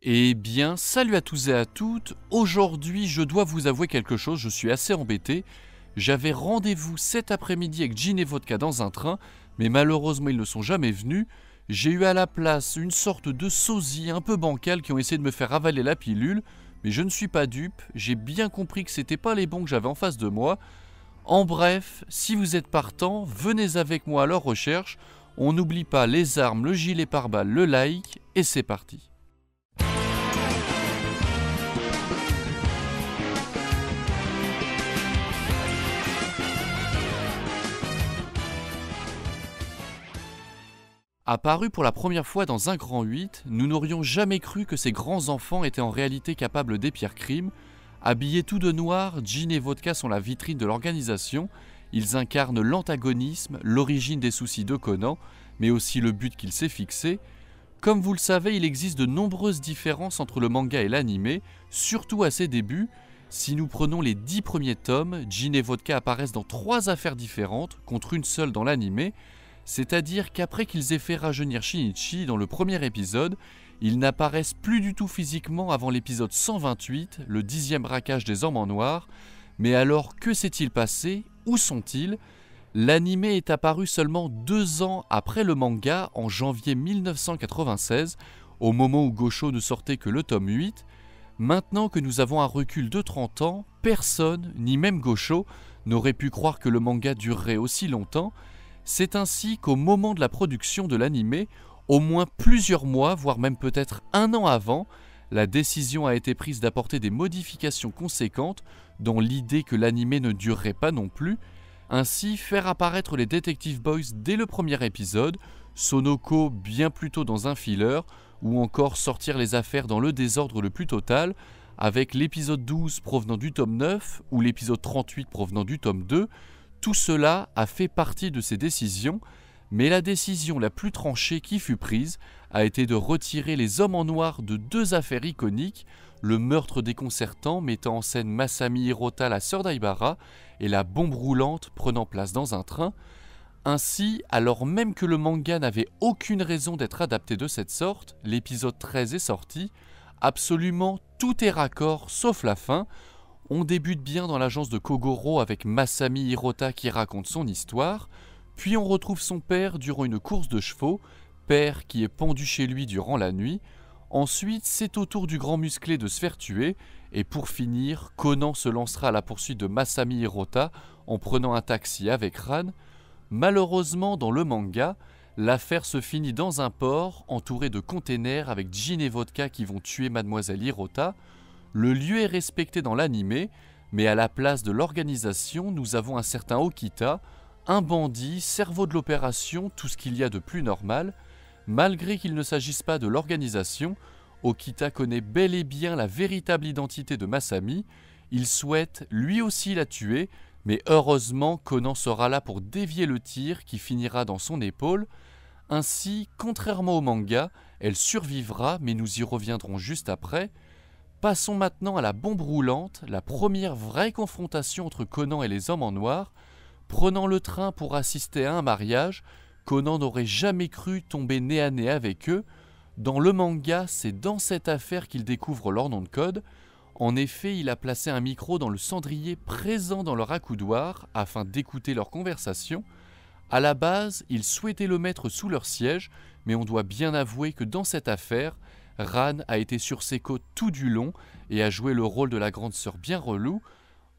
Eh bien, salut à tous et à toutes. Aujourd'hui, je dois vous avouer quelque chose, je suis assez embêté. J'avais rendez-vous cet après-midi avec Gin et Vodka dans un train, mais malheureusement, ils ne sont jamais venus. J'ai eu à la place une sorte de sosie un peu bancal qui ont essayé de me faire avaler la pilule, mais je ne suis pas dupe, j'ai bien compris que c'était pas les bons que j'avais en face de moi. En bref, si vous êtes partant, venez avec moi à leur recherche. On n'oublie pas les armes, le gilet pare-balles, le like, et c'est parti. Apparu pour la première fois dans un grand 8, nous n'aurions jamais cru que ces grands enfants étaient en réalité capables des pires crimes. Habillés tout de noir, Gin et Vodka sont la vitrine de l'organisation. Ils incarnent l'antagonisme, l'origine des soucis de Conan, mais aussi le but qu'il s'est fixé. Comme vous le savez, il existe de nombreuses différences entre le manga et l'anime, surtout à ses débuts. Si nous prenons les 10 premiers tomes, Gin et Vodka apparaissent dans 3 affaires différentes, contre une seule dans l'anime. C'est-à-dire qu'après qu'ils aient fait rajeunir Shinichi dans le premier épisode, ils n'apparaissent plus du tout physiquement avant l'épisode 128, le 10e braquage des hommes en noir. Mais alors, que s'est-il passé? Où sont-ils? L'anime est apparu seulement 2 ans après le manga, en janvier 1996, au moment où Gosho ne sortait que le tome 8. Maintenant que nous avons un recul de 30 ans, personne, ni même Gosho, n'aurait pu croire que le manga durerait aussi longtemps. C'est ainsi qu'au moment de la production de l'anime, au moins plusieurs mois, voire même peut-être un an avant, la décision a été prise d'apporter des modifications conséquentes dans l'idée que l'anime ne durerait pas non plus. Ainsi, faire apparaître les Detective Boys dès le premier épisode, Sonoko bien plus tôt dans un filler, ou encore sortir les affaires dans le désordre le plus total, avec l'épisode 12 provenant du tome 9 ou l'épisode 38 provenant du tome 2, tout cela a fait partie de ces décisions, mais la décision la plus tranchée qui fut prise a été de retirer les hommes en noir de 2 affaires iconiques, le meurtre déconcertant mettant en scène Masami Hirota, la sœur d'Aibara, et la bombe roulante prenant place dans un train. Ainsi, alors même que le manga n'avait aucune raison d'être adapté de cette sorte, l'épisode 13 est sorti, absolument tout est raccord sauf la fin. On débute bien dans l'agence de Kogoro avec Masami Hirota qui raconte son histoire, puis on retrouve son père durant une course de chevaux, père qui est pendu chez lui durant la nuit. Ensuite, c'est au tour du grand musclé de se faire tuer, et pour finir, Conan se lancera à la poursuite de Masami Hirota en prenant un taxi avec Ran. Malheureusement, dans le manga, l'affaire se finit dans un port entouré de containers avec Gin et Vodka qui vont tuer Mademoiselle Hirota. Le lieu est respecté dans l'anime, mais à la place de l'organisation, nous avons un certain Okita, un bandit, cerveau de l'opération, tout ce qu'il y a de plus normal. Malgré qu'il ne s'agisse pas de l'organisation, Okita connaît bel et bien la véritable identité de Masami. Il souhaite lui aussi la tuer, mais heureusement Conan sera là pour dévier le tir qui finira dans son épaule. Ainsi, contrairement au manga, elle survivra, mais nous y reviendrons juste après. Passons maintenant à la bombe roulante, la première vraie confrontation entre Conan et les hommes en noir. Prenant le train pour assister à un mariage, Conan n'aurait jamais cru tomber nez à nez avec eux. Dans le manga, c'est dans cette affaire qu'il découvre leur nom de code. En effet, il a placé un micro dans le cendrier présent dans leur accoudoir afin d'écouter leur conversation. À la base, il souhaitait le mettre sous leur siège, mais on doit bien avouer que dans cette affaire, Ran a été sur ses côtes tout du long et a joué le rôle de la grande sœur bien relou.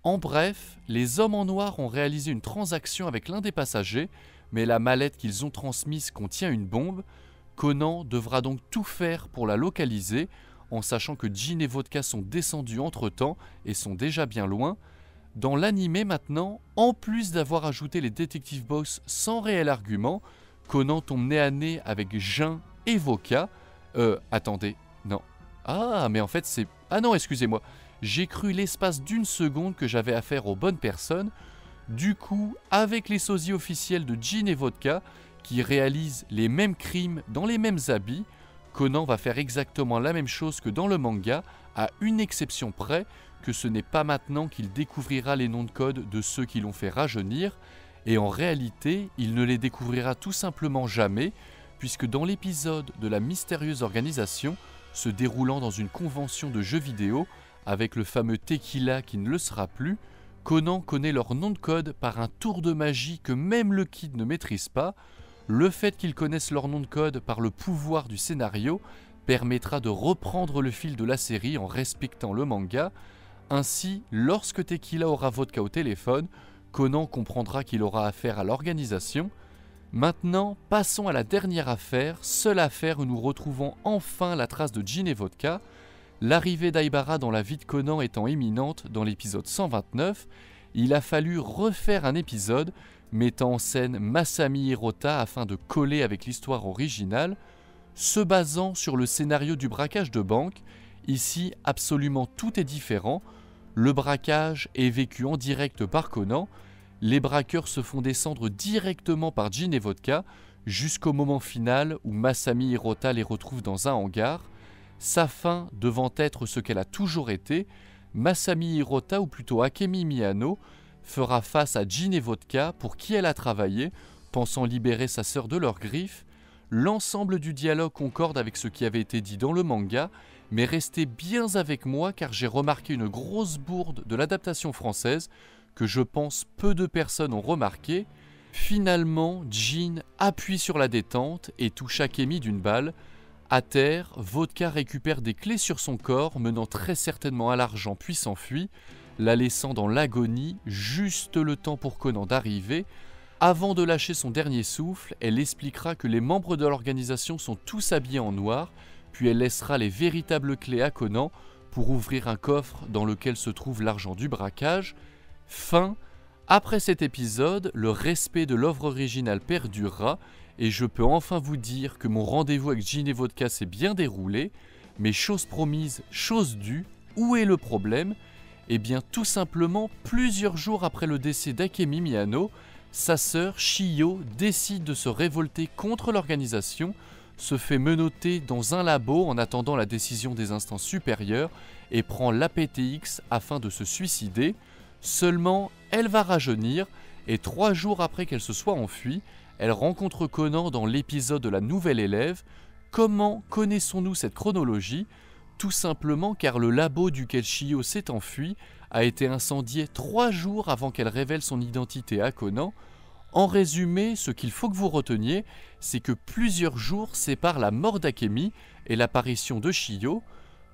En bref, les hommes en noir ont réalisé une transaction avec l'un des passagers, mais la mallette qu'ils ont transmise contient une bombe. Conan devra donc tout faire pour la localiser, en sachant que Gin et Vodka sont descendus entre-temps et sont déjà bien loin. Dans l'anime maintenant, en plus d'avoir ajouté les Detective Boys sans réel argument, Conan tombe nez à nez avec Jin et Vodka. Attendez, non. Ah, mais en fait c'est... Ah non, excusez-moi. J'ai cru l'espace d'une seconde que j'avais affaire aux bonnes personnes. Du coup, avec les sosies officiels de Gin et Vodka, qui réalisent les mêmes crimes dans les mêmes habits, Conan va faire exactement la même chose que dans le manga, à une exception près, que ce n'est pas maintenant qu'il découvrira les noms de code de ceux qui l'ont fait rajeunir, et en réalité, il ne les découvrira tout simplement jamais, puisque dans l'épisode de la mystérieuse organisation, se déroulant dans une convention de jeux vidéo avec le fameux Tequila qui ne le sera plus, Conan connaît leur nom de code par un tour de magie que même le Kid ne maîtrise pas. Le fait qu'ils connaissent leur nom de code par le pouvoir du scénario permettra de reprendre le fil de la série en respectant le manga. Ainsi, lorsque Tequila aura Vodka au téléphone, Conan comprendra qu'il aura affaire à l'organisation. Maintenant, passons à la dernière affaire, seule affaire où nous retrouvons enfin la trace de Jin et Vodka. L'arrivée d'Aibara dans la vie de Conan étant imminente dans l'épisode 129, il a fallu refaire un épisode mettant en scène Masami Hirota afin de coller avec l'histoire originale. Se basant sur le scénario du braquage de banque, ici absolument tout est différent. Le braquage est vécu en direct par Conan, les braqueurs se font descendre directement par Jin et Vodka jusqu'au moment final où Masami Hirota les retrouve dans un hangar. Sa fin devant être ce qu'elle a toujours été, Masami Hirota, ou plutôt Akemi Miyano, fera face à Jin et Vodka pour qui elle a travaillé, pensant libérer sa sœur de leurs griffes. L'ensemble du dialogue concorde avec ce qui avait été dit dans le manga, mais restez bien avec moi car j'ai remarqué une grosse bourde de l'adaptation française que je pense peu de personnes ont remarqué. Finalement, Jin appuie sur la détente et touche Akemi d'une balle. À terre, Vodka récupère des clés sur son corps, menant très certainement à l'argent puis s'enfuit, la laissant dans l'agonie, juste le temps pour Conan d'arriver. Avant de lâcher son dernier souffle, elle expliquera que les membres de l'organisation sont tous habillés en noir, puis elle laissera les véritables clés à Conan pour ouvrir un coffre dans lequel se trouve l'argent du braquage. Fin. Après cet épisode, le respect de l'œuvre originale perdurera et je peux enfin vous dire que mon rendez-vous avec Jin et Vodka s'est bien déroulé, mais chose promise, chose due, où est le problème ? Eh bien tout simplement, plusieurs jours après le décès d'Akemi Miyano, sa sœur Shiyo décide de se révolter contre l'organisation, se fait menotter dans un labo en attendant la décision des instances supérieures et prend l'APTX afin de se suicider. Seulement, elle va rajeunir et 3 jours après qu'elle se soit enfuie, elle rencontre Conan dans l'épisode de la nouvelle élève. Comment connaissons-nous cette chronologie ? Tout simplement car le labo duquel Shiyo s'est enfui a été incendié 3 jours avant qu'elle révèle son identité à Conan. En résumé, ce qu'il faut que vous reteniez, c'est que plusieurs jours séparent la mort d'Akemi et l'apparition de Shiyo.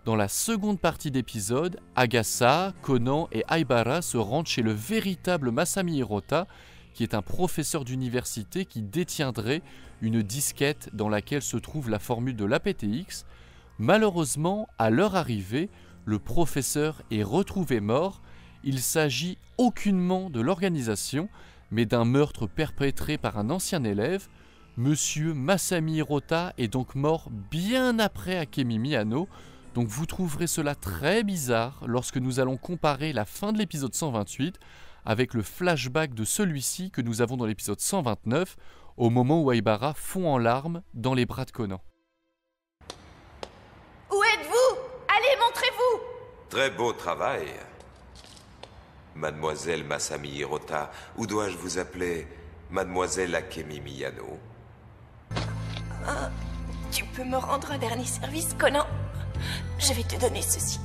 Dans la seconde partie d'épisode, Agasa, Conan et Aibara se rendent chez le véritable Masami Hirota, qui est un professeur d'université qui détiendrait une disquette dans laquelle se trouve la formule de l'APTX. Malheureusement, à leur arrivée, le professeur est retrouvé mort. Il s'agit aucunement de l'organisation, mais d'un meurtre perpétré par un ancien élève. Monsieur Masami Hirota est donc mort bien après Akemi Miyano, donc vous trouverez cela très bizarre lorsque nous allons comparer la fin de l'épisode 128 avec le flashback de celui-ci que nous avons dans l'épisode 129, au moment où Aibara fond en larmes dans les bras de Conan. Où êtes-vous ? Allez, montrez-vous ! Très beau travail. Mademoiselle Masami Hirota, ou dois-je vous appeler Mademoiselle Akemi Miyano ? Tu peux me rendre un dernier service, Conan ? Je vais te donner ceci.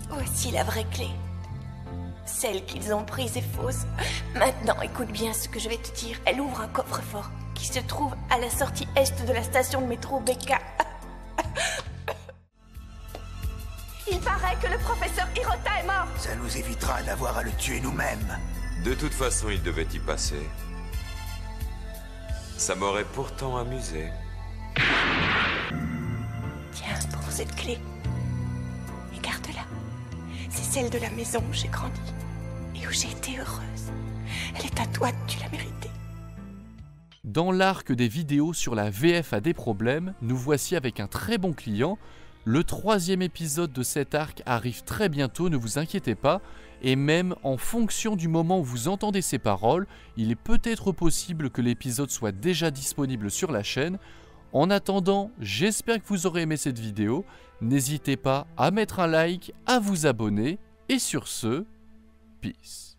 Voici la vraie clé. Celle qu'ils ont prise est fausse. Maintenant, écoute bien ce que je vais te dire. Elle ouvre un coffre-fort qui se trouve à la sortie est de la station de métro Beka. Il paraît que le professeur Hirota est mort. Ça nous évitera d'avoir à le tuer nous-mêmes. De toute façon, il devait y passer. Ça m'aurait pourtant amusé. Tiens, prends cette clé. Et garde-la. C'est celle de la maison où j'ai grandi et où j'ai été heureuse. Elle est à toi, tu l'as méritée. Dans l'arc des vidéos sur la VF a des problèmes, nous voici avec un très bon client. Le 3e épisode de cet arc arrive très bientôt, ne vous inquiétez pas, et même en fonction du moment où vous entendez ces paroles, il est peut-être possible que l'épisode soit déjà disponible sur la chaîne. En attendant, j'espère que vous aurez aimé cette vidéo, n'hésitez pas à mettre un like, à vous abonner, et sur ce, peace.